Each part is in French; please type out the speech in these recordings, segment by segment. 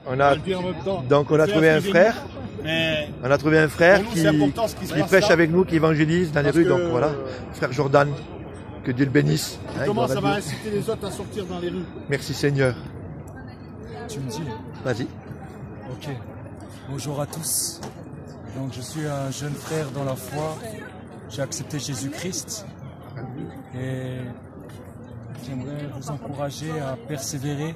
on a trouvé un frère. On a trouvé un frère qui prêche avec nous, qui évangélise dans les rues. Donc voilà, frère Jordan, que Dieu le bénisse. Comment ça va inciter les autres à sortir dans les rues? Merci Seigneur. Tu me dis? Vas-y. Ok. Bonjour à tous. Donc je suis un jeune frère dans la foi. J'ai accepté Jésus-Christ. Et j'aimerais vous encourager à persévérer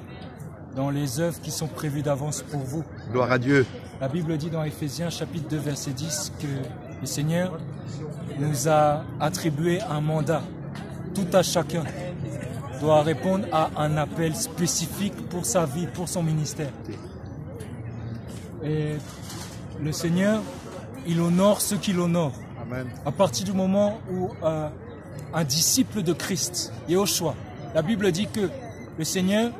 dans les œuvres qui sont prévues d'avance pour vous. Gloire à Dieu. La Bible dit dans Éphésiens chapitre 2 verset 10 que le Seigneur nous a attribué un mandat. Tout à chacun doit répondre à un appel spécifique pour sa vie, pour son ministère. Et le Seigneur, il honore ceux qui l'honorent. À partir du moment où un disciple de Christ, Yahushua, la Bible dit que le Seigneur,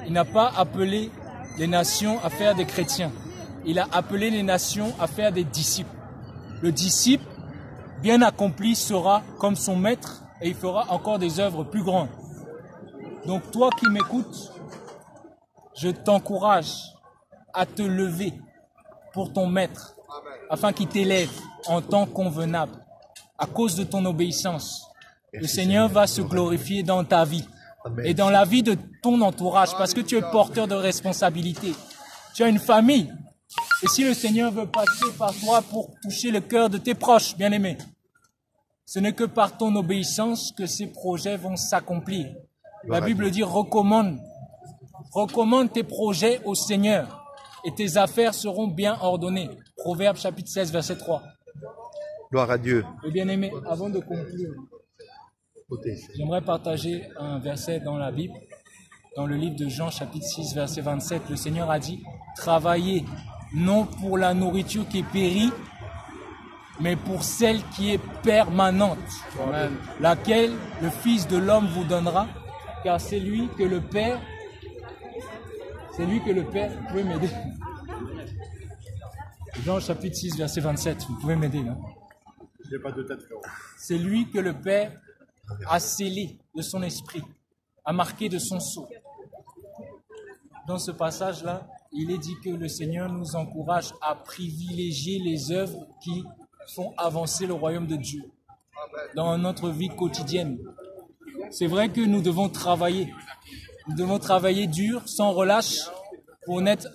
il n'a pas appelé les nations à faire des chrétiens. Il a appelé les nations à faire des disciples. Le disciple, bien accompli, sera comme son maître et il fera encore des œuvres plus grandes. Donc toi qui m'écoutes, je t'encourage à te lever pour ton maître, afin qu'il t'élève en temps convenable. À cause de ton obéissance, le Seigneur va se glorifier dans ta vie et dans la vie de ton entourage, parce que tu es porteur de responsabilité. Tu as une famille. Et si le Seigneur veut passer par toi pour toucher le cœur de tes proches, bien-aimés, ce n'est que par ton obéissance que ces projets vont s'accomplir. La Bible dit, recommande tes projets au Seigneur et tes affaires seront bien ordonnées. Proverbe chapitre 16, verset 3. Gloire à Dieu. Et bien-aimés, avant de conclure, j'aimerais partager un verset dans la Bible. Dans le livre de Jean, chapitre 6, verset 27, le Seigneur a dit « Travaillez non pour la nourriture qui périt, mais pour celle qui est permanente, laquelle le Fils de l'homme vous donnera, car c'est lui que le Père, vous pouvez m'aider. Jean, chapitre 6, verset 27, vous pouvez m'aider là. J'ai pas de tête, frérot. C'est lui que le Père a scellé de son esprit, a marqué de son sceau. Dans ce passage-là, il est dit que le Seigneur nous encourage à privilégier les œuvres qui font avancer le royaume de Dieu dans notre vie quotidienne. C'est vrai que nous devons travailler. Nous devons travailler dur, sans relâche, pour n'être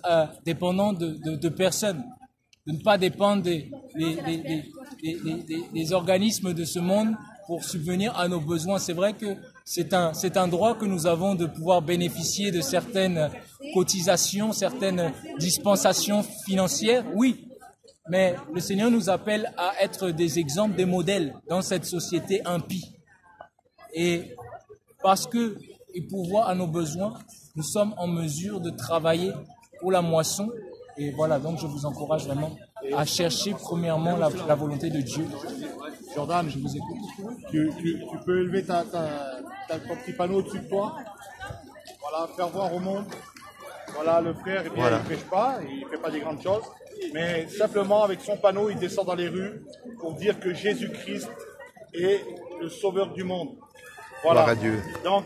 dépendants de personne, de ne pas dépendre des organismes de ce monde pour subvenir à nos besoins. C'est vrai que c'est un droit que nous avons de pouvoir bénéficier de certaines cotisations, certaines dispensations financières, oui. Mais le Seigneur nous appelle à être des exemples, des modèles dans cette société impie. Et parce que il pourvoit à nos besoins, nous sommes en mesure de travailler pour la moisson. Et voilà, donc je vous encourage vraiment à chercher premièrement la volonté de Dieu. Jordan, je vous écoute. Tu peux élever ton petit panneau au-dessus de toi. Voilà, faire voir au monde. Voilà, le frère, eh bien, il ne prêche pas, il ne fait pas des grandes choses. Mais simplement, avec son panneau, il descend dans les rues pour dire que Jésus-Christ est le sauveur du monde. Voilà. Gloire à Dieu. Donc,